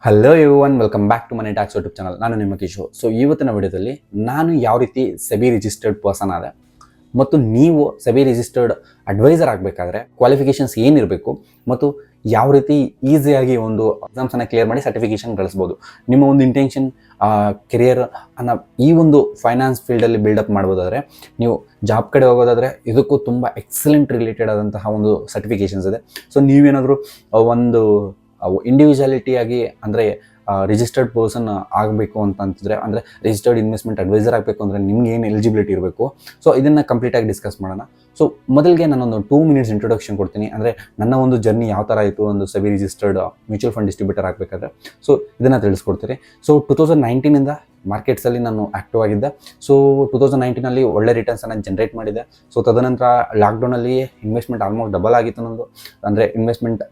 Hello everyone, welcome back to Money Tax YouTube channel. ನಾನು ನಿಮ್ಮ Kishore. So ಇವತ್ತಿನ ವಿಡಿಯೋದಲ್ಲಿ ನಾನು ಯಾವ ರೀತಿ ಸೆಬಿ ರಿಜಿಸ್ಟರ್ಡ್ ಪರ್ಸನ್ ಆದೆ ಮತ್ತು ನೀವು ಸೆಬಿ ರಿಜಿಸ್ಟರ್ಡ್ ಅಡ್ವೈಸರ್ ಆಗಬೇಕಾದ್ರೆ ಕ್ವಾಲಿಫಿಕೇಷನ್ಸ್ ಏನಿರಬೇಕು ಮತ್ತು ಯಾವ ರೀತಿ ಈಸಿಯಾಗಿ ಒಂದು ಎಕ್ಸಾಮ್ಸನ್ನು ಕ್ಲಿಯರ್ ಮಾಡಿ ಸರ್ಟಿಫಿಕೇಷನ್ ಗಳಿಸ್ಬೋದು, ನಿಮ್ಮ ಒಂದು ಇಂಟೆನ್ಷನ್ ಕೆರಿಯರ್ ಅನ್ನು ಈ ಒಂದು ಫೈನಾನ್ಸ್ ಫೀಲ್ಡಲ್ಲಿ ಬಿಲ್ಡಪ್ ಮಾಡ್ಬೋದಾದರೆ, ನೀವು ಜಾಬ್ ಕಡೆ ಹೋಗೋದಾದರೆ ಇದಕ್ಕೂ ತುಂಬ ಎಕ್ಸಲೆಂಟ್ ರಿಲೇಟೆಡ್ ಆದಂತಹ ಒಂದು ಸರ್ಟಿಫಿಕೇಷನ್ಸ್ ಇದೆ. ಸೊ ನೀವೇನಾದರೂ ಒಂದು ಇಂಡಿವಿಜುವಾಲಿಟಿಯಾಗಿ ಅಂದರೆ ರಿಜಿಸ್ಟರ್ಡ್ ಪರ್ಸನ್ ಆಗಬೇಕು ಅಂತಂತಿದ್ರೆ, ಅಂದರೆ ರಿಜಿಸ್ಟರ್ಡ್ ಇನ್ವೆಸ್ಟ್ಮೆಂಟ್ ಅಡ್ವೈಸರ್ ಆಗಬೇಕು ಅಂದರೆ ನಿಮ್ಗೆ ಏನು ಎಲಿಜಿಬಿಲಿಟಿ ಇರಬೇಕು, ಸೊ ಇದನ್ನು ಕಂಪ್ಲೀಟಾಗಿ ಡಿಸ್ಕಸ್ ಮಾಡೋಣ. ಸೊ ಮೊದಲಿಗೆ ನಾನೊಂದು 2 minutes ಇಂಟ್ರೊಡಕ್ಷನ್ ಕೊಡ್ತೀನಿ. ಅಂದರೆ ನನ್ನ ಒಂದು ಜರ್ನಿ ಯಾವ ಥರ ಆಯಿತು ಒಂದು SEBI registered mutual fund distributor ಆಗಬೇಕಾದ್ರೆ, ಸೊ ಇದನ್ನು ತಿಳಿಸ್ಕೊಡ್ತೀನಿ. ಸೊ 2019ಇಂದ ಮಾರ್ಕೆಟ್ಸಲ್ಲಿ ನಾನು ಆ್ಯಕ್ಟಿವ್ ಆಗಿದ್ದೆ. ಸೊ 2019ನಲ್ಲಿ ಒಳ್ಳೆ ರಿಟರ್ನ್ಸನ್ನು ಜನ್ರೇಟ್ ಮಾಡಿದೆ. ಸೊ ತದನಂತರ ಲಾಕ್ಡೌನಲ್ಲಿ ಇನ್ವೆಸ್ಟ್ಮೆಂಟ್ ಆಲ್ಮೋಸ್ಟ್ ಡಬಲ್ ಆಗಿತ್ತು ನಂದು. ಅಂದರೆ ಇನ್ವೆಸ್ಟ್ಮೆಂಟ್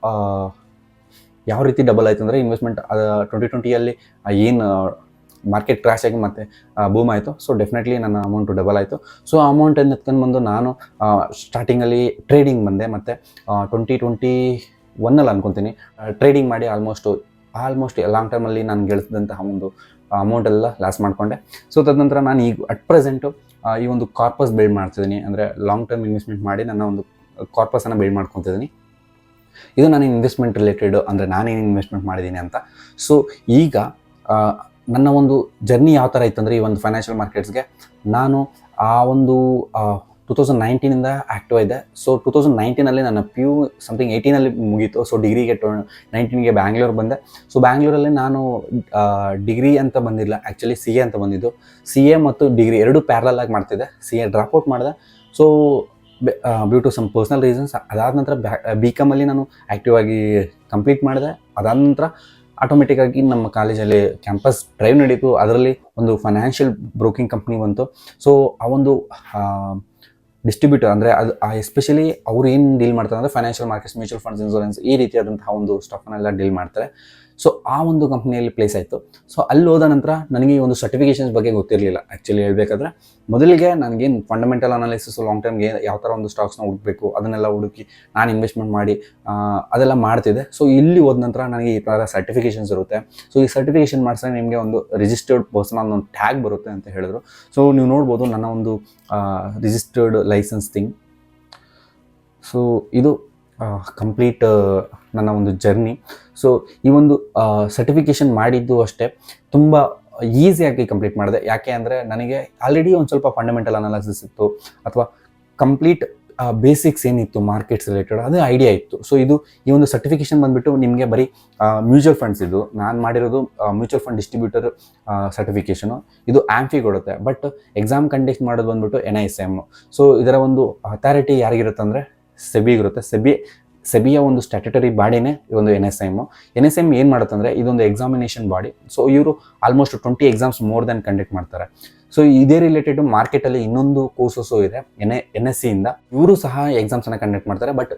ಯಾವ ರೀತಿ ಡಬಲ್ ಆಯಿತು ಅಂದರೆ, ಇನ್ವೆಸ್ಟ್ಮೆಂಟ್ 2020ಯಲ್ಲಿ ಏನು ಮಾರ್ಕೆಟ್ ಕ್ರ್ಯಾಶ್ ಆಗಿ ಮತ್ತೆ ಬೂಮ್ ಆಯಿತು. ಸೊ ಡೆಫಿನೆಟ್ಲಿ ನನ್ನ ಅಮೌಂಟು ಡಬಲ್ ಆಯಿತು. ಸೊ ಆ ಅಮೌಂಟನ್ನು ಎತ್ಕೊಂಡು ಬಂದು ನಾನು ಸ್ಟಾರ್ಟಿಂಗಲ್ಲಿ ಟ್ರೇಡಿಂಗ್ ಬಂದೆ. ಮತ್ತು 2021ನಲ್ಲಿ ಅನ್ಕೊತೀನಿ ಟ್ರೇಡಿಂಗ್ ಮಾಡಿ ಆಲ್ಮೋಸ್ಟ್ ಲಾಂಗ್ ಟರ್ಮಲ್ಲಿ ನಾನು ಗಳಿಸಿದಂತಹ ಒಂದು ಅಮೌಂಟ್ ಎಲ್ಲ ಲಾಸ್ ಮಾಡಿಕೊಂಡೆ. ಸೊ ತದನಂತರ ನಾನು ಈಗ ಅಟ್ ಪ್ರೆಸೆಂಟು ಈ ಒಂದು ಕಾರ್ಪಸ್ ಬಿಲ್ಡ್ ಮಾಡ್ತಿದ್ದೀನಿ. ಅಂದರೆ ಲಾಂಗ್ ಟರ್ಮ್ ಇನ್ವೆಸ್ಟ್ಮೆಂಟ್ ಮಾಡಿ ನನ್ನ ಒಂದು ಕಾರ್ಪಸನ್ನು ಬಿಲ್ಡ್ ಮಾಡ್ಕೊತಿದ್ದೀನಿ. ಇದು ನಾನು ಇನ್ವೆಸ್ಟ್ಮೆಂಟ್ ರಿಲೇಟೆಡ್, ಅಂದರೆ ನಾನೇನು ಇನ್ವೆಸ್ಟ್ಮೆಂಟ್ ಮಾಡಿದ್ದೀನಿ ಅಂತ. ಸೊ ಈಗ ನನ್ನ ಒಂದು ಜರ್ನಿ ಯಾವ ಥರ ಇತ್ತು ಅಂದರೆ, ಈ ಒಂದು ಫೈನಾನ್ಷಿಯಲ್ ಮಾರ್ಕೆಟ್ಸ್ಗೆ ನಾನು ಆ ಒಂದು 2019ಇಂದ ಆ್ಯಕ್ಟಿವ್ ಇದೆ. ಸೊ 2019ನಲ್ಲಿ ನನ್ನ PU ಸಮಥಿಂಗ್ 18ನಲ್ಲಿ ಮುಗೀತು. ಸೊ ಡಿಗ್ರಿಗೆ 19ಗೆ ಬ್ಯಾಂಗ್ಳೂರ್ ಬಂದೆ. ಸೊ ಬ್ಯಾಂಗ್ಳೂರಲ್ಲಿ ನಾನು ಡಿಗ್ರಿ ಅಂತ ಬಂದಿಲ್ಲ, ಆ್ಯಕ್ಚುಲಿ CA ಅಂತ ಬಂದಿದ್ದು. CA ಮತ್ತು ಡಿಗ್ರಿ ಎರಡೂ ಪ್ಯಾರಲಲ್ ಆಗಿ ಮಾಡ್ತಿದ್ದೆ. CA ಡ್ರಾಪ್ಔಟ್ ಮಾಡಿದೆ. So due to some personal reasons. ಅದಾದ ನಂತರ BCom ಅಲ್ಲಿ ನಾನು ಆ್ಯಕ್ಟಿವ್ ಆಗಿ ಕಂಪ್ಲೀಟ್ ಮಾಡಿದೆ. ಅದಾದ ನಂತರ ಆಟೋಮೆಟಿಕ್ಕಾಗಿ ನಮ್ಮ ಕಾಲೇಜಲ್ಲಿ ಕ್ಯಾಂಪಸ್ ಡ್ರೈವ್ ನಡೀತು. ಅದರಲ್ಲಿ ಒಂದು ಫೈನಾನ್ಷಿಯಲ್ ಬ್ರೋಕಿಂಗ್ ಕಂಪ್ನಿ ಬಂತು. ಸೊ ಆ ಒಂದು ಡಿಸ್ಟ್ರಿಬ್ಯೂಟರ್ ಅಂದರೆ ಅದು ಎಸ್ಪೆಷಲಿ ಅವ್ರು ಏನು ಡೀಲ್ ಮಾಡ್ತಾರೆ ಅಂದರೆ financial markets, mutual funds, insurance ಈ ರೀತಿಯಾದಂತಹ ಒಂದು ಸ್ಟಾಕನ್ನೆಲ್ಲ ಡೀಲ್ ಮಾಡ್ತಾರೆ. ಸೊ ಆ ಒಂದು ಕಂಪ್ನಿಯಲ್ಲಿ ಪ್ಲೇಸ್ ಆಯಿತು. ಸೊ ಅಲ್ಲಿ ಹೋದ ನಂತರ ನನಗೆ ಈ ಒಂದು ಸರ್ಟಿಫಿಕೇಷನ್ಸ್ ಬಗ್ಗೆ ಗೊತ್ತಿರಲಿಲ್ಲ. ಆ್ಯಕ್ಚುಲಿ ಹೇಳಬೇಕಾದ್ರೆ ಮೊದಲಿಗೆ ನನಗೇನು ಫಂಡಮೆಂಟಲ್ ಅನಾಲಿಸಿಸ್, ಲಾಂಗ್ ಟರ್ಮ್ಗೆ ಯಾವ ಥರ ಒಂದು ಸ್ಟಾಕ್ಸ್ನ ಹುಡುಕಬೇಕು ಅದನ್ನೆಲ್ಲ ಹುಡುಕಿ ನಾನು ಇನ್ವೆಸ್ಟ್ಮೆಂಟ್ ಮಾಡಿ ಅದೆಲ್ಲ ಮಾಡ್ತಿದ್ದೆ. ಸೊ ಇಲ್ಲಿ ಹೋದ ನಂತರ ನನಗೆ ಈ ಥರ ಸರ್ಟಿಫಿಕೇಷನ್ಸ್ ಇರುತ್ತೆ. ಸೊ ಈ ಸರ್ಟಿಫಿಕೇಷನ್ ಮಾಡಿಸಿದ್ರೆ ನಿಮಗೆ ಒಂದು ರಿಜಿಸ್ಟರ್ಡ್ ಪರ್ಸನ್ ಅನ್ನೋ ಒಂದು ಟ್ಯಾಗ್ ಬರುತ್ತೆ ಅಂತ ಹೇಳಿದ್ರು. ಸೊ ನೀವು ನೋಡ್ಬೋದು ನನ್ನ ಒಂದು ರಿಜಿಸ್ಟರ್ಡ್ ಲೈಸೆನ್ಸ್ ಥಿಂಗ್. ಸೊ ಇದು ಕಂಪ್ಲೀಟ್ ನನ್ನ ಒಂದು ಜರ್ನಿ. ಸೊ ಈ ಒಂದು ಸರ್ಟಿಫಿಕೇಷನ್ ಮಾಡಿದ್ದು ಅಷ್ಟೇ ತುಂಬ ಈಸಿಯಾಗಿ ಕಂಪ್ಲೀಟ್ ಮಾಡಿದೆ. ಯಾಕೆ ಅಂದರೆ ನನಗೆ ಆಲ್ರೆಡಿ ಒಂದು ಸ್ವಲ್ಪ ಫಂಡಮೆಂಟಲ್ ಅನಾಲಿಸಿಸ್ ಇತ್ತು, ಅಥವಾ ಕಂಪ್ಲೀಟ್ ಬೇಸಿಕ್ಸ್ ಏನಿತ್ತು ಮಾರ್ಕೆಟ್ಸ್ ರಿಲೇಟೆಡ್ ಅದು ಐಡಿಯಾ ಇತ್ತು. ಸೊ ಈ ಒಂದು ಸರ್ಟಿಫಿಕೇಷನ್ ಬಂದುಬಿಟ್ಟು ನಿಮಗೆ ಬರೀ ಮ್ಯೂಚುವಲ್ ಫಂಡ್ಸ್, ಇದು ನಾನು ಮಾಡಿರೋದು ಮ್ಯೂಚುವಲ್ ಫಂಡ್ ಡಿಸ್ಟ್ರಿಬ್ಯೂಟರ್ ಸರ್ಟಿಫಿಕೇಷನು. ಇದು ಆ್ಯಂಫಿ ಕೊಡುತ್ತೆ, ಬಟ್ ಎಕ್ಸಾಮ್ ಕಂಡಕ್ಟ್ ಮಾಡೋದು ಬಂದುಬಿಟ್ಟು NISM. ಸೊ ಇದರ ಒಂದು ಅಥಾರಿಟಿ ಯಾರಿಗಿರುತ್ತೆ ಅಂದರೆ ಸೆಬಿಗಿರುತ್ತೆ. ಸೆಬಿಯ ಒಂದು ಸ್ಟ್ಯಾಟ್ಯುಟರಿ ಬಾಡಿನೇ ಈ ಒಂದು NISM ಏನು ಮಾಡುತ್ತೆ ಅಂದರೆ ಇದೊಂದು ಎಕ್ಸಾಮಿನೇಷನ್ ಬಾಡಿ. ಸೊ ಇವರು almost 20 exams more than conduct ಮಾಡ್ತಾರೆ. ಸೊ ಇದೇ ರಿಲೇಟೆಡ್ ಮಾರ್ಕೆಟಲ್ಲಿ ಇನ್ನೊಂದು ಕೋರ್ಸಸ್ಸು ಇದೆ NSCಯಿಂದ. ಇವರು ಸಹ ಎಕ್ಸಾಮ್ಸನ್ನು ಕಂಡಕ್ಟ್ ಮಾಡ್ತಾರೆ. ಬಟ್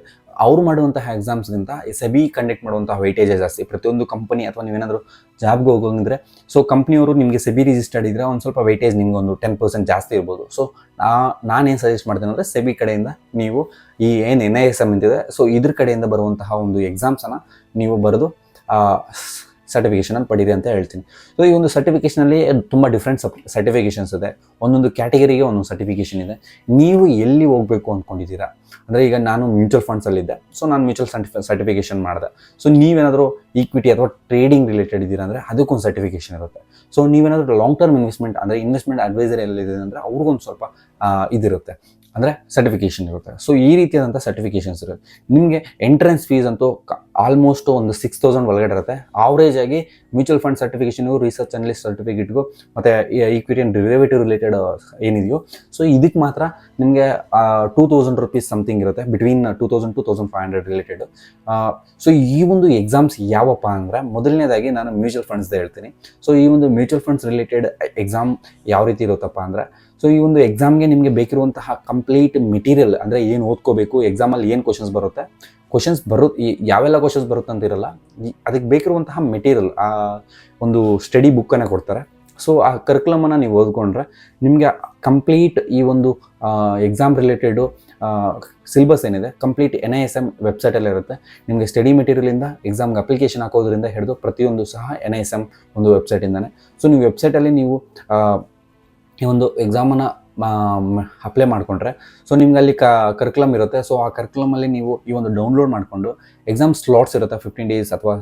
ಅವರು ಮಾಡುವಂತಹ ಎಕ್ಸಾಮ್ಸ್ಗಿಂತ ಸೆಬಿ ಕಂಡಕ್ಟ್ ಮಾಡುವಂತಹ ವೈಟೇಜೇ ಜಾಸ್ತಿ. ಪ್ರತಿಯೊಂದು ಕಂಪನಿ ಅಥವಾ ನೀವೇನಾದರೂ ಜಾಬ್ಗೆ ಹೋಗೋಂಗಿದ್ರೆ, ಸೊ ಕಂಪ್ನಿಯವರು ನಿಮಗೆ ಸೆಬಿ ರಿಜಿಸ್ಟರ್ಡ್ ಇದ್ದರೆ ಒಂದು ಸ್ವಲ್ಪ ವೈಟೇಜ್ ನಿಮ್ಗೆ ಒಂದು 10% ಜಾಸ್ತಿ ಇರ್ಬೋದು. ಸೊ ನಾನೇನು ಸಜೆಸ್ಟ್ ಮಾಡ್ತೀನಿ ಅಂದರೆ ಸೆಬಿ ಕಡೆಯಿಂದ ನೀವು ಈ ಏನು NISM ಅಂತಿದೆ, ಸೊ ಇದ್ರ ಕಡೆಯಿಂದ ಬರುವಂತಹ ಒಂದು ಎಕ್ಸಾಮ್ಸನ್ನು ನೀವು ಬರೆದು ಸರ್ಟಿಫಿಕೇಷನನ್ನು ಪಡೀರಿ ಅಂತ ಹೇಳ್ತೀನಿ. ಸೊ ಈ ಒಂದು ಸರ್ಟಿಫಿಕೇಷನಲ್ಲಿ ತುಂಬ ಡಿಫ್ರೆಂಟ್ ಸರ್ಟಿಫಿಕೇಷನ್ಸ್ ಇದೆ. ಒಂದೊಂದು ಕ್ಯಾಟಗರಿಗೆ ಒಂದೊಂದು ಸರ್ಟಿಫಿಕೇಷನ್ ಇದೆ. ನೀವು ಎಲ್ಲಿ ಹೋಗಬೇಕು ಅಂದ್ಕೊಂಡಿದ್ದೀರಾ ಅಂದರೆ, ಈಗ ನಾನು ಮ್ಯೂಚುವಲ್ ಫಂಡ್ಸಲ್ಲಿದ್ದೆ. ಸೊ ನಾನು ಮ್ಯೂಚುವಲ್ ಸರ್ಟಿಫಿಕೇಷನ್ ಮಾಡಿದೆ. ಸೊ ನೀವೇನಾದರೂ ಈಕ್ವಿಟಿ ಅಥವಾ ಟ್ರೇಡಿಂಗ್ ರಿಲೇಟೆಡ್ ಇದ್ದೀರಾ ಅಂದರೆ ಅದಕ್ಕೊಂದು ಸರ್ಟಿಫಿಕೇಷನ್ ಇರುತ್ತೆ. ಸೊ ನೀವೇನಾದರೂ ಲಾಂಗ್ ಟರ್ಮ್ ಇನ್ವೆಸ್ಟ್ಮೆಂಟ್ ಅಂದರೆ ಇನ್ವೆಸ್ಟ್ಮೆಂಟ್ ಅಡ್ವೈಸರ್ ಎಲ್ಲಿದೆ ಅಂದರೆ ಅವ್ರಿಗೊಂದು ಸ್ವಲ್ಪ ಇದಿರುತ್ತೆ, ಅಂದರೆ ಸರ್ಟಿಫಿಕೇಷನ್ ಇರುತ್ತೆ. ಸೊ ಈ ರೀತಿಯಾದಂಥ ಸರ್ಟಿಫಿಕೇಷನ್ಸ್ ಇರುತ್ತೆ. ನಿಮಗೆ ಎಂಟ್ರೆನ್ಸ್ ಫೀಸ್ ಅಂತೂ ಆಲ್ಮೋಸ್ಟ್ ಒಂದು 6,000 ಒಳಗಡೆ ಇರುತ್ತೆ. ಆವ್ರೇಜ್ ಆಗಿ ಮ್ಯೂಚುವಲ್ ಫಂಡ್ ಸರ್ಟಿಫಿಕೇಷನು, ರಿಸರ್ಚ್ ಅನಲಿಸ್ಟ್ ಸರ್ಟಿಫಿಕೇಟ್ಗೂ ಮತ್ತು ಈಕ್ವಿಟಿ ಆ್ಯಂಡ್ ಡಿರೈವೇಟಿವ್ ರಿಲೇಟೆಡ್ ಏನಿದೆಯೋ, ಸೊ ಇದಕ್ಕೆ ಮಾತ್ರ ನಿಮಗೆ 2,000 rupees ಸಮಥಿಂಗ್ ಇರುತ್ತೆ, ಬಿಟ್ವೀನ್ 2,000 to 1,500 ರಿಲೇಟೆಡ್. ಸೊ ಈ ಒಂದು ಎಕ್ಸಾಮ್ಸ್ ಯಾವಪ್ಪ ಅಂದರೆ, ಮೊದಲನೇದಾಗಿ ನಾನು ಮ್ಯೂಚುವಲ್ ಫಂಡ್ಸ್ದೇ ಹೇಳ್ತೀನಿ. ಸೊ ಈ ಒಂದು ಮ್ಯೂಚುವಲ್ ಫಂಡ್ಸ್ ರಿಲೇಟೆಡ್ ಎಕ್ಸಾಮ್ ಯಾವ ರೀತಿ ಇರುತ್ತಪ್ಪ ಅಂದರೆ, ಸೊ ಈ ಒಂದು ಎಕ್ಸಾಮ್ಗೆ ನಿಮಗೆ ಬೇಕಿರುವಂತಹ ಕಂಪ್ಲೀಟ್ ಮೆಟೀರಿಯಲ್, ಅಂದರೆ ಏನು ಓದ್ಕೋಬೇಕು, ಎಕ್ಸಾಮಲ್ಲಿ ಏನು ಕ್ವಶನ್ಸ್ ಬರುತ್ತೆ, ಯಾವೆಲ್ಲ ಕ್ವಶನ್ಸ್ ಬರುತ್ತೆ ಅಂತಿರಲ್ಲ, ಅದಕ್ಕೆ ಬೇಕಿರುವಂತಹ ಮೆಟೀರಿಯಲ್ ಒಂದು ಸ್ಟಡಿ ಬುಕ್ಕನ್ನು ಕೊಡ್ತಾರೆ. ಸೊ ಆ ಕರಿಕ್ಯುಲಮನ್ನು ನೀವು ಓದ್ಕೊಂಡ್ರೆ ನಿಮಗೆ ಕಂಪ್ಲೀಟ್ ಈ ಒಂದು ಎಕ್ಸಾಮ್ ರಿಲೇಟೆಡು ಸಿಲೆಬಸ್ ಏನಿದೆ ಕಂಪ್ಲೀಟ್ NISM ವೆಬ್ಸೈಟಲ್ಲಿ ಇರುತ್ತೆ. ನಿಮಗೆ ಸ್ಟಡಿ ಮೆಟೀರಿಯಲಿಂದ ಎಕ್ಸಾಮ್ಗೆ ಅಪ್ಲಿಕೇಶನ್ ಹಾಕೋದ್ರಿಂದ ಹಿಡಿದು ಪ್ರತಿಯೊಂದು ಸಹ NISM ಒಂದು ವೆಬ್ಸೈಟಿಂದಾನೆ. ಸೊ ನೀವು ವೆಬ್ಸೈಟಲ್ಲಿ ನೀವು ಈ ಒಂದು ಎಕ್ಸಾಮನ್ನು ಅಪ್ಲೈ ಮಾಡಿಕೊಂಡ್ರೆ ಸೊ ನಿಮ್ಗೆ ಅಲ್ಲಿ ಕರಿಕ್ಯುಲಮ್ ಇರುತ್ತೆ. ಸೊ ಆ ಕರಿಕ್ಯುಲಮಲ್ಲಿ ನೀವು ಈ ಒಂದು ಡೌನ್ಲೋಡ್ ಮಾಡಿಕೊಂಡು ಎಕ್ಸಾಮ್ ಸ್ಲಾಟ್ಸ್ ಇರುತ್ತೆ 15 days ಅಥವಾ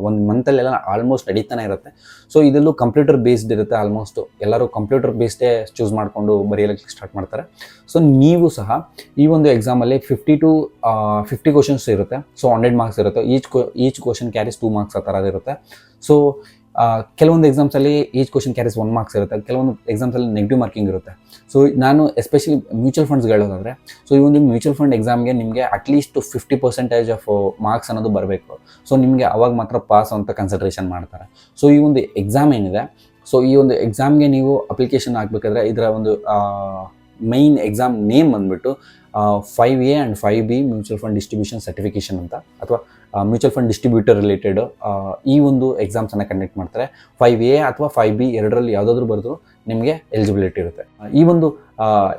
ಒಂದು ಮಂತಲ್ಲೆಲ್ಲ ಆಲ್ಮೋಸ್ಟ್ ನಡೀತಾನೆ ಇರುತ್ತೆ. ಸೊ ಇದರಲ್ಲೂ ಕಂಪ್ಯೂಟರ್ ಬೇಸ್ಡ್ ಇರುತ್ತೆ. ಆಲ್ಮೋಸ್ಟ್ ಎಲ್ಲರೂ ಕಂಪ್ಯೂಟರ್ ಬೇಸ್ಡೇ ಚೂಸ್ ಮಾಡಿಕೊಂಡು ಬರೆಯಲಿಕ್ಕೆ ಸ್ಟಾರ್ಟ್ ಮಾಡ್ತಾರೆ. ಸೊ ನೀವು ಸಹ ಈ ಒಂದು ಎಕ್ಸಾಮಲ್ಲಿ 50 ಕ್ವಶನ್ಸ್ ಇರುತ್ತೆ. ಸೊ 100 ಮಾರ್ಕ್ಸ್ ಇರುತ್ತೆ. ಈಚ್ ಕ್ವಶನ್ ಕ್ಯಾರೀಸ್ 2 ಮಾರ್ಕ್ಸ್ ಆ ಥರ ಇರುತ್ತೆ. ಸೊ ಕೆಲವೊಂದು ಎಕ್ಸಾಮ್ಸಲ್ಲಿ ಈಚ್ ಕ್ವಶನ್ ಕ್ಯಾರೀಸ್ 1 ಮಾರ್ಕ್ಸ್ ಇರುತ್ತೆ. ಕೆಲವೊಂದು ಎಕ್ಸಾಮ್ಸಲ್ಲಿ ನೆಗೆಟಿವ್ ಮಾರ್ಕಿಂಗ್ ಇರುತ್ತೆ. ಸೊ ನಾನು ಎಸ್ಪೆಷಲಿ ಮ್ಯೂಚುವಲ್ ಫಂಡ್ಸ್ ಹೇಳೋದಾದರೆ ಸೊ ಈ ಒಂದು ಮ್ಯೂಚುವಲ್ ಫಂಡ್ ಎಕ್ಸಾಮ್ಗೆ ನಿಮಗೆ ಅಟ್ಲೀಸ್ಟ್ 50% ಆಫ್ ಮಾರ್ಕ್ಸ್ ಅನ್ನೋದು ಬರಬೇಕು. ಸೊ ನಿಮಗೆ ಅವಾಗ ಮಾತ್ರ ಪಾಸ್ ಅಂತ ಕನ್ಸಿಡ್ರೇಷನ್ ಮಾಡ್ತಾರೆ. ಸೊ ಈ ಒಂದು ಎಕ್ಸಾಮ್ ಏನಿದೆ ಸೊ ಈ ಒಂದು ಎಕ್ಸಾಮ್ಗೆ ನೀವು ಅಪ್ಲಿಕೇಶನ್ ಹಾಕಬೇಕಾದ್ರೆ ಇದರ ಒಂದು ಮೈನ್ ಎಕ್ಸಾಮ್ ನೇಮ್ ಬಂದುಬಿಟ್ಟು 5A and 5B mutual fund distribution certification ಅಂತ, ಅಥವಾ ಮ್ಯೂಚುವಲ್ ಫಂಡ್ ಡಿಸ್ಟ್ರಿಬ್ಯೂಟರ್ ರಿಲೇಟೆಡ್ ಈ ಒಂದು ಎಕ್ಸಾಮ್ಸನ್ನು ಕಂಡಕ್ಟ್ ಮಾಡ್ತಾರೆ. 5A ಅಥವಾ 5B ಎರಡರಲ್ಲಿ ಯಾವುದಾದ್ರೂ ಬರೆದು ನಿಮಗೆ ಎಲಿಜಿಬಿಲಿಟಿ ಇರುತ್ತೆ. ಈ ಒಂದು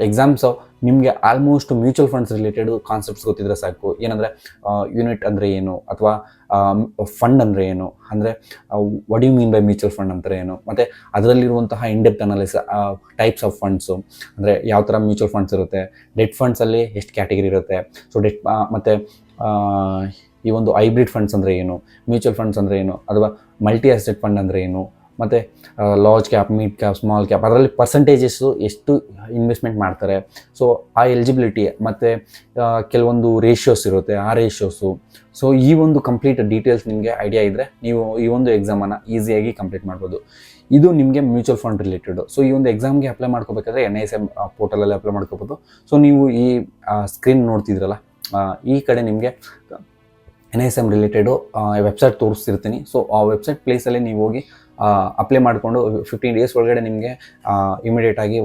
ಎಕ್ಸಾಮ್ಸು ನಿಮಗೆ almost mutual funds related concepts ಗೊತ್ತಿದ್ರೆ ಸಾಕು. ಏನಂದರೆ ಯೂನಿಟ್ ಅಂದರೆ ಏನು, ಅಥವಾ ಫಂಡ್ ಅಂದರೆ ಏನು, ಅಂದರೆ what you mean by mutual fund ಅಂದರೆ ಏನು, ಮತ್ತು ಅದರಲ್ಲಿರುವಂತಹ in depth analysis types of funds, ಅಂದರೆ ಯಾವ ಥರ ಮ್ಯೂಚುವಲ್ ಫಂಡ್ಸ್ ಇರುತ್ತೆ, ಡೆಟ್ ಫಂಡ್ಸಲ್ಲಿ ಎಷ್ಟು ಕ್ಯಾಟಗರಿ ಇರುತ್ತೆ, ಸೊ ಡೆಟ್ ಮತ್ತು ಈ ಒಂದು ಹೈಬ್ರಿಡ್ ಫಂಡ್ಸ್ ಅಂದರೆ ಏನು, ಮ್ಯೂಚುವಲ್ ಫಂಡ್ಸ್ ಅಂದರೆ ಏನು, ಅಥವಾ ಮಲ್ಟಿ ಅಸೆಟ್ ಫಂಡ್ ಅಂದರೆ ಏನು, ಮತ್ತು large cap, mid cap, small cap, ಅದರಲ್ಲಿ ಪರ್ಸಂಟೇಜಸ್ಸು ಎಷ್ಟು ಇನ್ವೆಸ್ಟ್ಮೆಂಟ್ ಮಾಡ್ತಾರೆ, ಸೊ ಆ ಎಲಿಜಿಬಿಲಿಟಿ, ಮತ್ತು ಕೆಲವೊಂದು ರೇಷಿಯೋಸ್ ಇರುತ್ತೆ, ಆ ರೇಷಿಯೋಸು. ಸೊ ಈ ಒಂದು ಕಂಪ್ಲೀಟ್ ಡೀಟೇಲ್ಸ್ ನಿಮಗೆ ಐಡಿಯಾ ಇದ್ದರೆ ನೀವು ಈ ಒಂದು ಎಕ್ಸಾಮನ್ನು ಈಸಿಯಾಗಿ ಕಂಪ್ಲೀಟ್ ಮಾಡ್ಬೋದು. ಇದು ನಿಮಗೆ ಮ್ಯೂಚುವಲ್ ಫಂಡ್ ರಿಲೇಟೆಡು. ಸೊ ಈ ಒಂದು ಎಕ್ಸಾಮ್ಗೆ ಅಪ್ಲೈ ಮಾಡ್ಕೋಬೇಕಾದ್ರೆ NISM ಪೋರ್ಟಲಲ್ಲಿ ಅಪ್ಲೈ ಮಾಡ್ಕೋಬೋದು. ಸೊ ನೀವು ಈ ಸ್ಕ್ರೀನ್ ನೋಡ್ತಿದ್ರಲ್ಲ, ಈ ಕಡೆ ನಿಮಗೆ NISM ರಿಲೇಟೆಡು ವೆಬ್ಸೈಟ್ ತೋರಿಸ್ತಿರ್ತೀನಿ. ಸೊ ಆ ವೆಬ್ಸೈಟ್ ಪ್ಲೇಸಲ್ಲಿ ನೀವು ಹೋಗಿ ಅಪ್ಲೈ ಮಾಡಿಕೊಂಡು 15 days ಒಳಗಡೆ ನಿಮಗೆ ಇಮಿಡಿಯೇಟಾಗಿ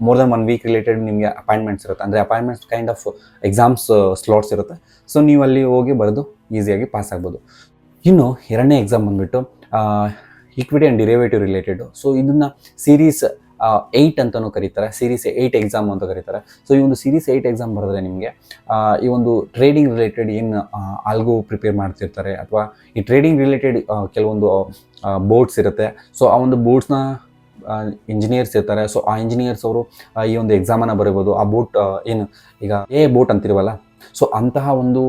ಮೋರ್ ದೆನ್ 1 week ರಿಲೇಟೆಡ್ ನಿಮಗೆ ಅಪಾಯಿಂಟ್ಮೆಂಟ್ಸ್ ಇರುತ್ತೆ. ಅಂದರೆ appointments kind of exams slots ಇರುತ್ತೆ. ಸೊ ನೀವು ಅಲ್ಲಿ ಹೋಗಿ ಬರೆದು ಈಸಿಯಾಗಿ ಪಾಸ್ ಆಗ್ಬೋದು. ಇನ್ನು ಎರಡನೇ ಎಕ್ಸಾಮ್ ಬಂದುಬಿಟ್ಟು equity and derivative related. So ಇದನ್ನು ಸೀರೀಸ್ 8 ಅಂತಲೂ ಕರೀತಾರೆ, ಸೀರೀಸ್ 8 ಎಕ್ಸಾಮ್ ಅಂತ ಕರೀತಾರೆ. ಸೊ ಈ ಒಂದು ಸೀರೀಸ್ 8 ಎಕ್ಸಾಮ್ ಬರೆದ್ರೆ ನಿಮಗೆ ಈ ಒಂದು ಟ್ರೇಡಿಂಗ್ ರಿಲೇಟೆಡ್ ಏನು ಆಲ್ಗೋ ಪ್ರಿಪೇರ್ ಮಾಡ್ತಿರ್ತಾರೆ, ಅಥವಾ ಈ ಟ್ರೇಡಿಂಗ್ ರಿಲೇಟೆಡ್ ಕೆಲವೊಂದು ಬೋರ್ಡ್ಸ್ ಇರುತ್ತೆ. ಸೊ ಆ ಒಂದು ಬೋರ್ಡ್ಸ್ನ ಇಂಜಿನಿಯರ್ಸ್ ಇರ್ತಾರೆ. ಸೊ ಆ ಇಂಜಿನಿಯರ್ಸ್ ಅವರು ಈ ಒಂದು ಎಕ್ಸಾಮನ್ನು ಬರೀಬೋದು. ಆ ಬೋಟ್ ಏನು ಈಗ ಬೋಟ್ ಅಂತಿರುವಲ್ಲ, ಸೊ ಅಂತಹ ಒಂದು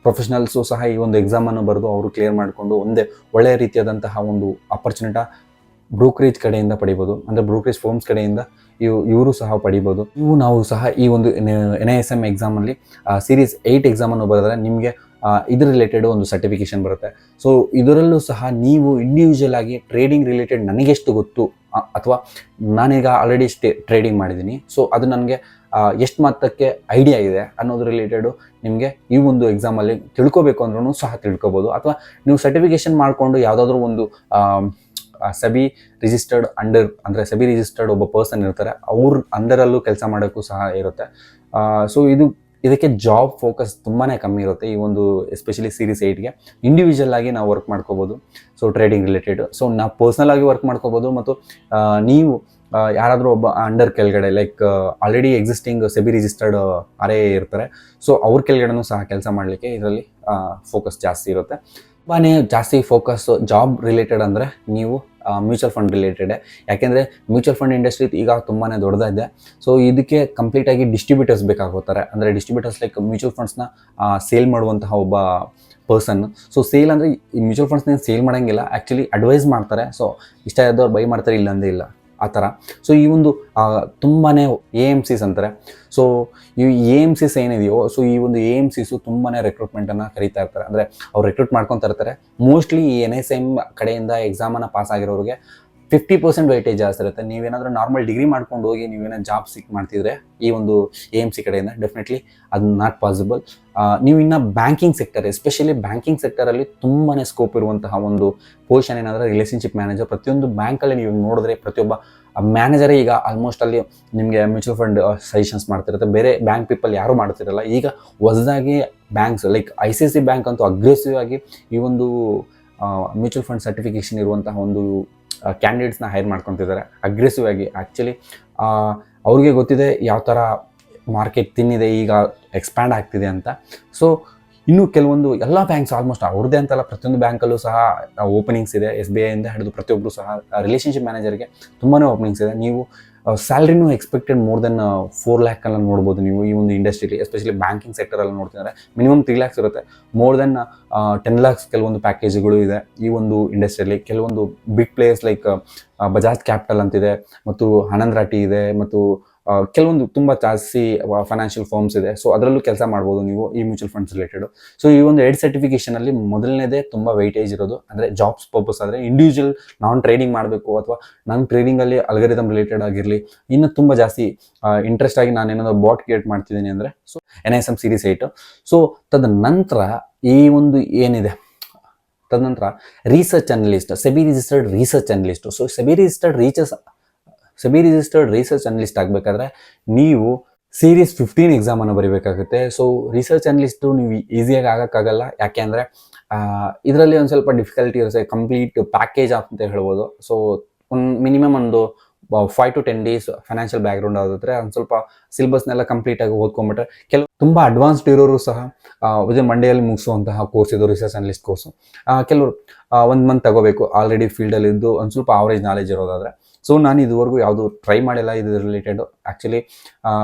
ಪ್ರೊಫೆಷನಲ್ಸು ಸಹ ಈ ಒಂದು ಎಕ್ಸಾಮನ್ನು ಬರೆದು ಅವರು ಕ್ಲಿಯರ್ ಮಾಡಿಕೊಂಡು ಒಂದೇ ಒಳ್ಳೆಯ ರೀತಿಯಾದಂತಹ ಒಂದು ಅಪರ್ಚುನಿಟಿ ಬ್ರೋಕರೇಜ್ ಕಡೆಯಿಂದ ಪಡಿಬೋದು. ಅಂದರೆ ಬ್ರೋಕರೇಜ್ ಫರ್ಮ್ಸ್ ಕಡೆಯಿಂದ ಇವರು ಸಹ ಪಡಿಬೋದು. ನಾವು ಸಹ ಈ ಒಂದು NISM ಎಕ್ಸಾಮಲ್ಲಿ ಸೀರೀಸ್ 8 ಎಕ್ಸಾಮನ್ನು ಬರೆದರೆ ನಿಮಗೆ ಇದ್ರ ರಿಲೇಟೆಡ್ ಒಂದು ಸರ್ಟಿಫಿಕೇಷನ್ ಬರುತ್ತೆ. ಸೊ ಇದರಲ್ಲೂ ಸಹ ನೀವು ಇಂಡಿವಿಜುವಲ್ ಆಗಿ ಟ್ರೇಡಿಂಗ್ ರಿಲೇಟೆಡ್ ನನಗೆಷ್ಟು ಗೊತ್ತು, ಅಥವಾ ನಾನೀಗ ಆಲ್ರೆಡಿ ಟ್ರೇಡಿಂಗ್ ಮಾಡಿದ್ದೀನಿ, ಸೊ ಅದು ನನಗೆ ಎಷ್ಟು ಮಟ್ಟಕ್ಕೆ ಐಡಿಯಾ ಇದೆ ಅನ್ನೋದು ರಿಲೇಟೆಡು ನಿಮಗೆ ಈ ಒಂದು ಎಕ್ಸಾಮಲ್ಲಿ ತಿಳ್ಕೊಬೇಕು ಅಂದ್ರೂ ಸಹ ತಿಳ್ಕೊಬೋದು. ಅಥವಾ ನೀವು ಸರ್ಟಿಫಿಕೇಷನ್ ಮಾಡಿಕೊಂಡು ಯಾವುದಾದ್ರೂ ಒಂದು ಸೆಬಿ ರಿಜಿಸ್ಟರ್ಡ್ ಅಂಡರ್, ಅಂದರೆ ಸೆಬಿ ರಿಜಿಸ್ಟರ್ಡ್ ಒಬ್ಬ ಪರ್ಸನ್ ಇರ್ತಾರೆ, ಅವ್ರ ಅಂಡರಲ್ಲೂ ಕೆಲಸ ಮಾಡೋಕ್ಕೂ ಸಹ ಇರುತ್ತೆ. ಸೊ ಇದಕ್ಕೆ ಜಾಬ್ ಫೋಕಸ್ ತುಂಬಾ ಕಮ್ಮಿ ಇರುತ್ತೆ. ಈ ಒಂದು ಎಸ್ಪೆಷಲಿ ಸೀರೀಸ್ 8ಗೆ ಇಂಡಿವಿಜುವಲ್ ಆಗಿ ನಾವು ವರ್ಕ್ ಮಾಡ್ಕೋಬೋದು. ಸೊ ಟ್ರೇಡಿಂಗ್ ರಿಲೇಟೆಡ್ ಸೊ ನಾವು ಪರ್ಸ್ನಲ್ ಆಗಿ ವರ್ಕ್ ಮಾಡ್ಕೋಬೋದು, ಮತ್ತು ನೀವು ಯಾರಾದರೂ ಒಬ್ಬ ಅಂಡರ್ ಕೆಳಗಡೆ like already existing SEBI registered RIA ಇರ್ತಾರೆ. ಸೊ ಅವ್ರ ಕೆಳಗಡೆನೂ ಸಹ ಕೆಲಸ ಮಾಡಲಿಕ್ಕೆ ಇದರಲ್ಲಿ ಫೋಕಸ್ ಜಾಸ್ತಿ ಇರುತ್ತೆ. ತುಂಬಾ ಜಾಸ್ತಿ ಫೋಕಸ್ ಜಾಬ್ ರಿಲೇಟೆಡ್ ಅಂದರೆ ನೀವು ಮ್ಯೂಚುವಲ್ ಫಂಡ್ ರಿಲೇಟೆಡ್. ಯಾಕೆಂದರೆ ಮ್ಯೂಚುವಲ್ ಫಂಡ್ ಇಂಡಸ್ಟ್ರಿ ಈಗ ತುಂಬಾ ದೊಡ್ಡದಿದೆ. ಸೊ ಇದಕ್ಕೆ ಕಂಪ್ಲೀಟಾಗಿ ಡಿಸ್ಟ್ರಿಬ್ಯೂಟರ್ಸ್ ಬೇಕಾಗೋತಾರೆ. ಅಂದರೆ ಡಿಸ್ಟ್ರಿಬ್ಯೂಟರ್ಸ್ ಲೈಕ್ ಮ್ಯೂಚುವಲ್ ಫಂಡ್ಸ್ನ ಸೇಲ್ ಮಾಡುವಂತಹ ಒಬ್ಬ ಪರ್ಸನ್. ಸೊ ಸೇಲ್ ಅಂದರೆ ಈ ಮ್ಯೂಚುವಲ್ ಫಂಡ್ಸ್ನ ಸೇಲ್ ಮಾಡೋಂಗಿಲ್ಲ, ಆ್ಯಕ್ಚುಲಿ ಅಡ್ವೈಸ್ ಮಾಡ್ತಾರೆ. ಸೊ ಇಷ್ಟ ಆದವ್ರು ಬೈ ಮಾಡ್ತಾರೆ, ಇಲ್ಲಂದೇ ಇಲ್ಲ ಆ ಥರ. ಸೊ ಈ ಒಂದು ತುಂಬಾ AMCs ಅಂತಾರೆ. ಸೊ ಈ AMCs ಏನಿದೆಯೋ, ಸೊ ಈ ಒಂದು AMCs ತುಂಬಾ ರೆಕ್ರೂಟ್ಮೆಂಟನ್ನು ಕರೀತಾ ಇರ್ತಾರೆ. ಅಂದರೆ ಅವ್ರು ರೆಕ್ರೂಟ್ ಮಾಡ್ಕೊತಾ ಇರ್ತಾರೆ. ಮೋಸ್ಟ್ಲಿ ಈ NISM ಕಡೆಯಿಂದ ಎಕ್ಸಾಮನ್ನು ಪಾಸ್ ಆಗಿರೋರಿಗೆ 50% ವೈಟೇಜ್ ಜಾಸ್ತಿ ಇರುತ್ತೆ. ನೀವೇನಾದರೂ ನಾರ್ಮಲ್ ಡಿಗ್ರಿ ಮಾಡ್ಕೊಂಡು ಹೋಗಿ ನೀವೇನಾದ್ರು ಜಾಬ್ ಸಿಕ್ ಮಾಡ್ತಿದ್ರೆ ಈ ಒಂದು AMC ಕಡೆಯಿಂದ ಡೆಫಿನೆಟ್ಲಿ ಅದು ನಾಟ್ ಪಾಸಿಬಲ್. ನೀವು ಇನ್ನು ಬ್ಯಾಂಕಿಂಗ್ ಸೆಕ್ಟರ್, ಎಸ್ಪೆಷಲಿ ಬ್ಯಾಂಕಿಂಗ್ ಸೆಕ್ಟರಲ್ಲಿ ತುಂಬಾ ಸ್ಕೋಪ್ ಇರುವಂತಹ ಒಂದು ಪೊಸಿಷನ್ ಏನಂದರೆ ರಿಲೇಷನ್ಶಿಪ್ ಮ್ಯಾನೇಜರ್. ಪ್ರತಿಯೊಂದು ಬ್ಯಾಂಕಲ್ಲಿ ನೀವು ನೋಡಿದ್ರೆ ಪ್ರತಿಯೊಬ್ಬ ಮ್ಯಾನೇಜರೇ ಈಗ ಆಲ್ಮೋಸ್ಟ್ ಅಲ್ಲಿ ನಿಮಗೆ ಮ್ಯೂಚುವಲ್ ಫಂಡ್ ಸಜೆಷನ್ಸ್ ಮಾಡ್ತಿರುತ್ತೆ. ಬೇರೆ ಬ್ಯಾಂಕ್ ಪೀಪಲ್ ಯಾರೂ ಮಾಡ್ತಿರಲ್ಲ. ಈಗ ಹೊಸದಾಗಿ ಬ್ಯಾಂಕ್ಸ್ ಲೈಕ್ ICICI ಬ್ಯಾಂಕ್ ಅಂತೂ ಅಗ್ರೆಸಿವ್ ಆಗಿ ಈ ಒಂದು ಮ್ಯೂಚುವಲ್ ಫಂಡ್ ಸರ್ಟಿಫಿಕೇಷನ್ ಇರುವಂತಹ ಒಂದು ಕ್ಯಾಂಡಿಡೇಟ್ಸ್ನ ಹೈರ್ ಮಾಡ್ಕೊತಿದ್ದಾರೆ ಅಗ್ರೆಸಿವ್ ಆಗಿ. ಆ್ಯಕ್ಚುಲಿ ಅವ್ರಿಗೆ ಗೊತ್ತಿದೆ ಯಾವ ಥರ ಮಾರ್ಕೆಟ್ ತಿನ್ನಿದೆ, ಈಗ ಎಕ್ಸ್ಪ್ಯಾಂಡ್ ಆಗ್ತಿದೆ ಅಂತ. ಸೊ ಇನ್ನೂ ಕೆಲವೊಂದು ಎಲ್ಲ ಬ್ಯಾಂಕ್ಸ್ ಆಲ್ಮೋಸ್ಟ್ ಅವ್ರದ್ದೇ ಅಂತಲ್ಲ, ಪ್ರತಿಯೊಂದು ಬ್ಯಾಂಕಲ್ಲೂ ಸಹ ಓಪನಿಂಗ್ಸ್ ಇದೆ. SBI ಇಂದ ಹಿಡಿದು ಪ್ರತಿಯೊಬ್ಬರು ಸಹ ರಿಲೇಷನ್ಶಿಪ್ ಮ್ಯಾನೇಜರ್ಗೆ ತುಂಬಾ ಓಪನಿಂಗ್ಸ್ ಇದೆ. ನೀವು ಸ್ಯಾಲ್ರಿನೂ ಎಕ್ಸ್ಪೆಕ್ಟೆಡ್ ಮೋರ್ ದೆನ್ 4 lakh ಎಲ್ಲ ನೋಡ್ಬೋದು ನೀವು ಈ ಒಂದು ಇಂಡಸ್ಟ್ರಿಲಿ. ಎಸ್ಪೆಷಲಿ ಬ್ಯಾಂಕಿಂಗ್ ಸೆಕ್ಟರಲ್ಲಿ ನೋಡ್ತಿದ್ದಾರೆ ಮಿನಿಮಮ್ 3 lakhs ಇರುತ್ತೆ. ಮೋರ್ ದೆನ್ 10 lakhs ಕೆಲವೊಂದು ಪ್ಯಾಕೇಜ್ಗಳು ಇದೆ ಈ ಒಂದು ಇಂಡಸ್ಟ್ರಿಯಲ್ಲಿ. ಕೆಲವೊಂದು big players like Bajaj Capital ಅಂತಿದೆ, ಮತ್ತು ಆನಂದ್ ರಾಟಿ ಇದೆ, ಮತ್ತು ಕೆಲವೊಂದು ತುಂಬ ಜಾಸ್ತಿ ಫೈನಾನ್ಷಿಯಲ್ ಫರ್ಮ್ಸ್ ಇದೆ. ಸೊ ಅದರಲ್ಲೂ ಕೆಲಸ ಮಾಡ್ಬೋದು ನೀವು ಈ ಮ್ಯೂಚುವಲ್ ಫಂಡ್ಸ್ ರಿಲೇಟೆಡ್. ಸೊ ಈ ಒಂದು ಎಡ್ ಸರ್ಟಿಫಿಕೇಷನಲ್ಲಿ ಮೊದಲನೇದೇ ತುಂಬ ವೆಯ್ಟೇಜ್ ಇರೋದು. ಅಂದರೆ ಜಾಬ್ಸ್ ಪರ್ಪಸ್ ಆದರೆ ಇಂಡಿವಿಜುವಲ್ ನಾನ್ ಟ್ರೇಡಿಂಗ್ ಮಾಡಬೇಕು, ಅಥವಾ ನಾನು ಟ್ರೇಡಿಂಗಲ್ಲಿ ಅಲ್ಗರಿದಮ್ ರಿಲೇಟೆಡ್ ಆಗಿರಲಿ, ಇನ್ನೂ ತುಂಬ ಜಾಸ್ತಿ ಇಂಟ್ರೆಸ್ಟ್ ಆಗಿ ನಾನು ಏನಾದರೂ ಬಾಟ್ ಕ್ರಿಯೇಟ್ ಮಾಡ್ತಿದ್ದೀನಿ ಅಂದರೆ ಸೊ NISM Series 8. ಸೊ ತದನಂತರ ಈ ಒಂದು ಏನಿದೆ, ತದನಂತರ research analyst, SEBI registered research analyst. So SEBI registered research analyst ಆಗಬೇಕಾದ್ರೆ ನೀವು Series 15 ಎಕ್ಸಾಮನ್ನು ಬರೀಬೇಕಾಗುತ್ತೆ. ಸೊ ರಿಸರ್ಚ್ ಅನಲಿಸ್ಟು ನೀವು ಈಸಿಯಾಗಿ ಆಗೋಕ್ಕಾಗಲ್ಲ, ಯಾಕೆ ಅಂದರೆ ಇದರಲ್ಲಿ ಒಂದು ಸ್ವಲ್ಪ ಡಿಫಿಕಲ್ಟಿ ಇರುತ್ತೆ. ಕಂಪ್ಲೀಟ್ ಪ್ಯಾಕೇಜ್ ಅಂತ ಹೇಳ್ಬೋದು. ಸೊ ಮಿನಿಮಮ್ ಒಂದು 5 to 10 days ಫೈನಾನ್ಷಿಯಲ್ ಬ್ಯಾಕ್ಗ್ರೌಂಡ್ ಆದ್ರೆ ಒಂದು ಸ್ವಲ್ಪ ಸಿಲೆಬಸ್ನೆಲ್ಲ ಕಂಪ್ಲೀಟಾಗಿ ಓದ್ಕೊಂಡ್ಬಿಟ್ರೆ, ಕೆಲವು ತುಂಬ ಅಡ್ವಾನ್ಸ್ಡ್ ಇರೋರು ಸಹ ವಿದಿನ್ ಮಂಡೆಯಲ್ಲಿ ಮುಗಿಸುವಂತಹ ಕೋರ್ಸ್ ಇದು ರಿಸರ್ಚ್ ಅನಲಿಸ್ಟ್ ಕೋರ್ಸು. ಕೆಲವರು 1 month ತಗೋಬೇಕು ಆಲ್ರೆಡಿ ಫೀಲ್ಡಲ್ಲಿ ಇದ್ದು ಒಂದು ಸ್ವಲ್ಪ ಆವರೇಜ್ ನಾಲೆಜ್ ಇರೋದಾದರೆ. ಸೊ ನಾನು ಇದುವರೆಗೂ ಯಾವುದು ಟ್ರೈ ಮಾಡಿಲ್ಲ ಇದು ರಿಲೇಟೆಡು ಆ್ಯಕ್ಚುಲಿ.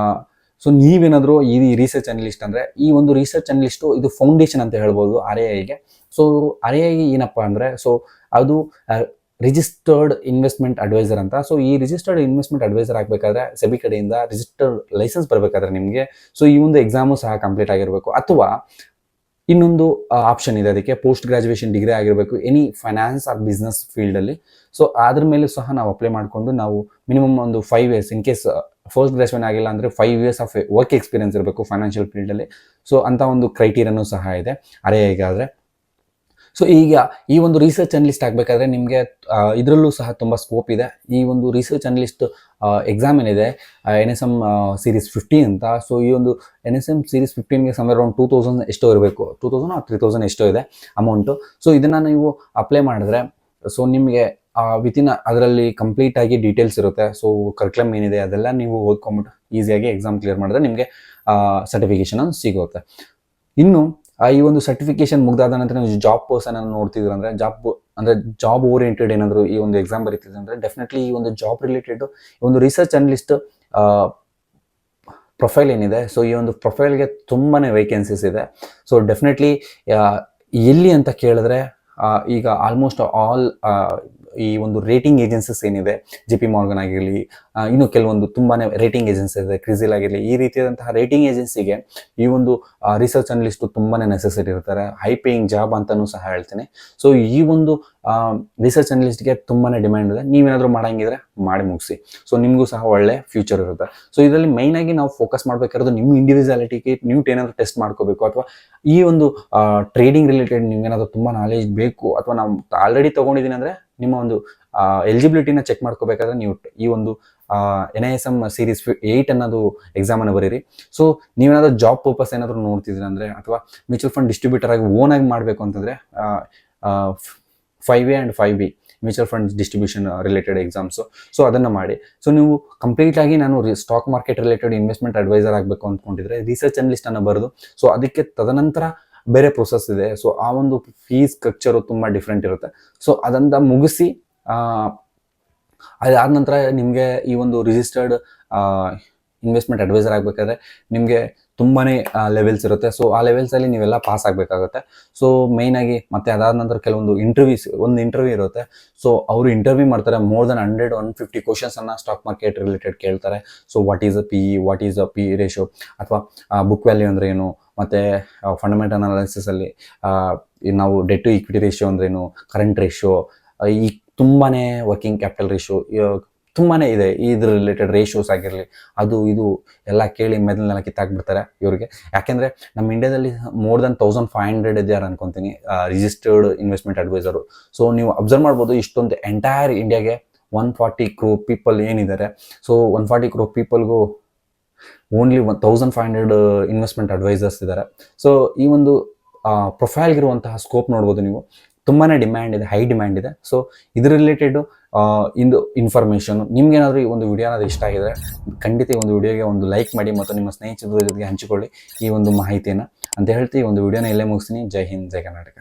ಸೊ ನೀವೇನಾದರೂ ಈ ರಿಸರ್ಚ್ ಅನಲಿಸ್ಟ್ ಅಂದರೆ, ಈ ಒಂದು ರಿಸರ್ಚ್ ಅನಲಿಸ್ಟು ಇದು ಫೌಂಡೇಶನ್ ಅಂತ ಹೇಳ್ಬೋದು RIIಗೆ. ಸೊ RII ಏನಪ್ಪ ಅಂದರೆ, ಸೊ ಅದು ರಿಜಿಸ್ಟರ್ಡ್ ಇನ್ವೆಸ್ಟ್ಮೆಂಟ್ ಅಡ್ವೈಸರ್ ಅಂತ. ಸೊ ಈ ರಿಜಿಸ್ಟರ್ಡ್ ಇನ್ವೆಸ್ಟ್ಮೆಂಟ್ ಅಡ್ವೈಸರ್ ಆಗಬೇಕಾದ್ರೆ ಸೆಬಿ ಕಡೆಯಿಂದ ರಿಜಿಸ್ಟರ್ಡ್ ಲೈಸೆನ್ಸ್ ಬರಬೇಕಾದ್ರೆ ನಿಮಗೆ ಸೊ ಈ ಒಂದು ಎಕ್ಸಾಮು ಸಹ ಕಂಪ್ಲೀಟ್ ಆಗಿರಬೇಕು, ಅಥವಾ ಇನ್ನೊಂದು ಆಪ್ಷನ್ ಇದೆ ಅದಕ್ಕೆ, ಪೋಸ್ಟ್ ಗ್ರಾಜುಯೇಷನ್ ಡಿಗ್ರಿ ಆಗಿರಬೇಕು ಎನಿ ಫೈನಾನ್ಸ್ ಆರ್ ಬಿಸ್ನೆಸ್ ಫೀಲ್ಡಲ್ಲಿ. ಸೊ ಅದ್ರ ಮೇಲೆ ಸಹ ನಾವು ಅಪ್ಲೈ ಮಾಡಿಕೊಂಡು ನಾವು ಮಿನಿಮಮ್ ಒಂದು 5 years, in case first graduation ಆಗಿಲ್ಲ ಅಂದರೆ 5 years ಆಫ್ ವರ್ಕ್ ಎಕ್ಸ್ಪೀರಿಯನ್ಸ್ ಇರಬೇಕು ಫೈನಾನ್ಷಿಯಲ್ ಫೀಲ್ಡಲ್ಲಿ. ಸೊ ಅಂಥ ಒಂದು ಕ್ರೈಟೀರಿಯಾನೂ ಸಹ ಇದೆ RIIಗೆ ಆದರೆ. ಸೊ ಈಗ ಈ ಒಂದು ರಿಸರ್ಚ್ ಅನಲಿಸ್ಟ್ ಆಗಬೇಕಾದ್ರೆ ನಿಮಗೆ ಇದರಲ್ಲೂ ಸಹ ತುಂಬ ಸ್ಕೋಪ್ ಇದೆ. ಈ ಒಂದು ರಿಸರ್ಚ್ ಅನಲಿಸ್ಟ್ ಎಕ್ಸಾಮ್ ಏನಿದೆ NISM Series 15 ಅಂತ. ಸೊ ಈ ಒಂದು NISM Series 15ಗೆ ಸಮ್ವೇರ್ ಅರೌಂಡ್ 2000 ಎಷ್ಟೋ ಇರಬೇಕು, 2000 or 3000 ಎಷ್ಟೋ ಇದೆ ಅಮೌಂಟು. ಸೊ ಇದನ್ನು ನೀವು ಅಪ್ಲೈ ಮಾಡಿದ್ರೆ ಸೊ ನಿಮಗೆ ವಿತಿನ್ ಅದರಲ್ಲಿ ಕಂಪ್ಲೀಟ್ ಆಗಿ ಡೀಟೇಲ್ಸ್ ಇರುತ್ತೆ. ಸೊ ಕರಿಕ್ಯುಲಮ್ ಏನಿದೆ ಅದೆಲ್ಲ ನೀವು ಓದ್ಕೊಂಬಿಟ್ಟು ಈಸಿಯಾಗಿ ಎಕ್ಸಾಮ್ ಕ್ಲಿಯರ್ ಮಾಡಿದ್ರೆ ನಿಮಗೆ ಸರ್ಟಿಫಿಕೇಷನ್ ಸಿಗುತ್ತೆ. ಇನ್ನು ಈ ಒಂದು ಸರ್ಟಿಫಿಕೇಶನ್ ಮುಗ್ದಾದ ನಂತರ ನೀವು ಜಾಬ್ ಪರ್ಸನ್ ಅನ್ನು ನೋಡ್ತಿದ್ರು ಅಂದರೆ ಜಾಬ್ ಓರಿಯೆಂಟೆಡ್ ಏನಾದರೂ ಈ ಒಂದು ಎಕ್ಸಾಮ್ ಬರೀತಿದ್ರೆ ಅಂದರೆ ಡೆಫಿನೆಟ್ಲಿ ಈ ಒಂದು ಜಾಬ್ ರಿಲೇಟೆಡ್ ಒಂದು ರಿಸರ್ಚ್ ಅನಲಿಸ್ಟ್ ಪ್ರೊಫೈಲ್ ಏನಿದೆ, ಸೊ ಈ ಒಂದು ಪ್ರೊಫೈಲ್ಗೆ ತುಂಬಾ ವೇಕೆನ್ಸೀಸ್ ಇದೆ. ಸೊ ಡೆಫಿನೆಟ್ಲಿ ಎಲ್ಲಿ ಅಂತ ಕೇಳಿದ್ರೆ ಈಗ ಆಲ್ಮೋಸ್ಟ್ ಆಲ್ ಈ ಒಂದು ರೇಟಿಂಗ್ ಏಜೆನ್ಸೀಸ್ ಏನಿದೆ, JP Morgan ಆಗಿರಲಿ, ಇನ್ನು ಕೆಲವೊಂದು ತುಂಬಾ ರೇಟಿಂಗ್ ಏಜೆನ್ಸಿ ಇದೆ, ಕ್ರಿಸಿಲ್ ಆಗಿರಲಿ, ಈ ರೀತಿಯಾದಂತಹ ರೇಟಿಂಗ್ ಏಜೆನ್ಸಿಗೆ ಈ ಒಂದು ರಿಸರ್ಚ್ ಅನಲಿಸ್ಟು ತುಂಬಾ ನೆಸೆಸರಿ ಇರ್ತಾರೆ. ಹೈ ಪೇಯಿಂಗ್ ಜಾಬ್ ಅಂತಲೂ ಸಹ ಹೇಳ್ತೀನಿ. ಸೊ ಈ ಒಂದು ರಿಸರ್ಚ್ ಅನಲಿಸ್ಟ್ಗೆ ತುಂಬಾ ಡಿಮ್ಯಾಂಡ್ ಇದೆ. ನೀವೇನಾದರೂ ಮಾಡಂಗಿದ್ರೆ ಮಾಡಿ ಮುಗಿಸಿ, ಸೊ ನಿಮಗೂ ಸಹ ಒಳ್ಳೆ ಫ್ಯೂಚರ್ ಇರುತ್ತೆ. ಸೊ ಇದರಲ್ಲಿ ಮೈನಾಗಿ ನಾವು ಫೋಕಸ್ ಮಾಡಬೇಕಾಗಿರೋದು ನಿಮ್ಮ ಇಂಡಿವಿಜುವಾಲಿಟಿಗೆ ನೀವು ಏನಾದರೂ ಟೆಸ್ಟ್ ಮಾಡ್ಕೋಬೇಕು, ಅಥವಾ ಈ ಒಂದು ಟ್ರೇಡಿಂಗ್ ರಿಲೇಟೆಡ್ ನಿಮ್ಗೇನಾದರೂ ತುಂಬ ನಾಲೆಜ್ ಬೇಕು, ಅಥವಾ ನಾವು ಆಲ್ರೆಡಿ ತೊಗೊಂಡಿದ್ದೀನಿ ಅಂದರೆ ನಿಮ್ಮ ಒಂದು ಎಲಿಜಿಬಿಲಿಟಿನ ಚೆಕ್ ಮಾಡ್ಕೋಬೇಕಾದ್ರೆ ನೀವು ಈ ಒಂದು NISM Series 8 ಅನ್ನೋದು ಎಕ್ಸಾಮನ್ನು ಬರೀರಿ. ಸೊ ನೀವೇನಾದರೂ ಜಾಬ್ ಪರ್ಪಸ್ ಏನಾದರೂ ನೋಡ್ತಿದ್ದೀರ ಅಂದರೆ, ಅಥವಾ ಮ್ಯೂಚುವಲ್ ಫಂಡ್ ಡಿಸ್ಟ್ರಿಬ್ಯೂಟರ್ ಆಗಿ ಓನಾಗಿ ಮಾಡಬೇಕು ಅಂತಂದರೆ 5A and 5B mutual fund distribution related exams, so ಅದನ್ನು ಮಾಡಿ. ಸೊ ನೀವು ಕಂಪ್ಲೀಟಾಗಿ ನಾನು stock market related investment advisor ಆಗಬೇಕು ಅಂದ್ಕೊಂಡಿದ್ರೆ ರಿಸರ್ಚ್ ಅನಲಿಸ್ಟನ್ನು ಬರೆದು, ಸೊ ಅದಕ್ಕೆ ತದನಂತರ ಬೇರೆ ಪ್ರೊಸೆಸ್ ಇದೆ. ಸೊ ಆ ಒಂದು ಫೀಸ್ ಸ್ಟ್ರಕ್ಚರು ತುಂಬ ಡಿಫ್ರೆಂಟ್ ಇರುತ್ತೆ. ಸೊ ಅದನ್ನು ಮುಗಿಸಿ ಅದಾದ ನಂತರ ನಿಮಗೆ ಈ ಒಂದು ರಿಜಿಸ್ಟರ್ಡ್ ಇನ್ವೆಸ್ಟ್ಮೆಂಟ್ ಅಡ್ವೈಸರ್ ಆಗಬೇಕಾದ್ರೆ ನಿಮಗೆ ತುಂಬಾ ಲೆವೆಲ್ಸ್ ಇರುತ್ತೆ. ಸೊ ಆ ಲೆವೆಲ್ಸಲ್ಲಿ ನೀವೆಲ್ಲ ಪಾಸ್ ಆಗಬೇಕಾಗುತ್ತೆ. ಸೊ ಮೇಯ್ನಾಗಿ ಮತ್ತೆ ಅದಾದ ನಂತರ ಕೆಲವೊಂದು ಒಂದು ಇಂಟರ್ವ್ಯೂ ಇರುತ್ತೆ. ಸೊ ಅವರು ಇಂಟರ್ವ್ಯೂ ಮಾಡ್ತಾರೆ, ಮೋರ್ ದೆನ್ 100-150 ಕ್ವಶನ್ಸನ್ನು ಸ್ಟಾಕ್ ಮಾರ್ಕೆಟ್ ರಿಲೇಟೆಡ್ ಕೇಳ್ತಾರೆ. So what is a PE, what is a PE ratio, ಅಥವಾ ಬುಕ್ ವ್ಯಾಲ್ಯೂ ಅಂದರೆ ಏನು, ಮತ್ತು ಫಂಡಮೆಂಟಲ್ ಅನಾಲಿಸಿಸಲ್ಲಿ ನಾವು ಡೆಟ್ ಟು ಈಕ್ವಿಟಿ ರೇಷಿಯೋ ಅಂದ್ರೇನು, ಕರೆಂಟ್ ರೇಷಿಯೋ, ಈ ತುಂಬಾ ವರ್ಕಿಂಗ್ ಕ್ಯಾಪಿಟಲ್ ರೇಷಿಯೋ ತುಂಬಾ ಇದೆ. ಇದ್ರ ರಿಲೇಟೆಡ್ ರೇಷಿಯೋಸ್ ಆಗಿರಲಿ, ಅದು ಇದು ಎಲ್ಲ ಕೇಳಿ ಮೆದಲ್ನೆಲ್ಲ ಕಿತ್ತಾಕ್ಬಿಡ್ತಾರೆ ಇವ್ರಿಗೆ. ಯಾಕೆಂದರೆ ನಮ್ಮ ಇಂಡಿಯಾದಲ್ಲಿ ಮೋರ್ ದೆನ್ 1500 ಇದ್ದಾರೆ ಅನ್ಕೊತೀನಿ ರಿಜಿಸ್ಟರ್ಡ್ ಇನ್ವೆಸ್ಟ್ಮೆಂಟ್ ಅಡ್ವೈಸರು. ಸೊ ನೀವು ಅಬ್ಸರ್ವ್ ಮಾಡ್ಬೋದು, ಇಷ್ಟೊಂದು ಎಂಟೈರ್ ಇಂಡಿಯಾಗೆ 140 crore ಪೀಪಲ್ ಏನಿದ್ದಾರೆ, ಸೊ 140 crore ಪೀಪಲ್ಗೂ ಓನ್ಲಿ 1500 ಇನ್ವೆಸ್ಟ್ಮೆಂಟ್ ಅಡ್ವೈಸರ್ಸ್ ಇದ್ದಾರೆ. ಸೊ ಈ ಒಂದು ಪ್ರೊಫೈಲ್ಗಿರುವಂತಹ ಸ್ಕೋಪ್ ನೋಡ್ಬೋದು ನೀವು, ತುಂಬಾ ಡಿಮ್ಯಾಂಡ್ ಇದೆ, ಹೈ ಡಿಮ್ಯಾಂಡ್ ಇದೆ. ಸೊ ಇದ್ರ ರಿಲೇಟೆಡು ಇಂದು ಇನ್ಫಾರ್ಮೇಷನ್ ನಿಮ್ಗೇನಾದರೂ ಈ ಒಂದು ವಿಡಿಯೋ ಏನಾದರೂ ಇಷ್ಟ ಆಗಿದ್ರೆ ಖಂಡಿತ ಈ ಒಂದು ವಿಡಿಯೋಗೆ ಒಂದು ಲೈಕ್ ಮಾಡಿ ಮತ್ತು ನಿಮ್ಮ ಸ್ನೇಹಿತರ ಜೊತೆಗೆ ಹಂಚಿಕೊಳ್ಳಿ ಈ ಒಂದು ಮಾಹಿತಿಯನ್ನು ಅಂತ ಹೇಳ್ತಿ ಈ ಒಂದು ವಿಡಿಯೋನ ಇಲ್ಲೇ ಮುಗಿಸ್ತೀನಿ. ಜೈ ಹಿಂದ್, ಜೈ ಕರ್ನಾಟಕ.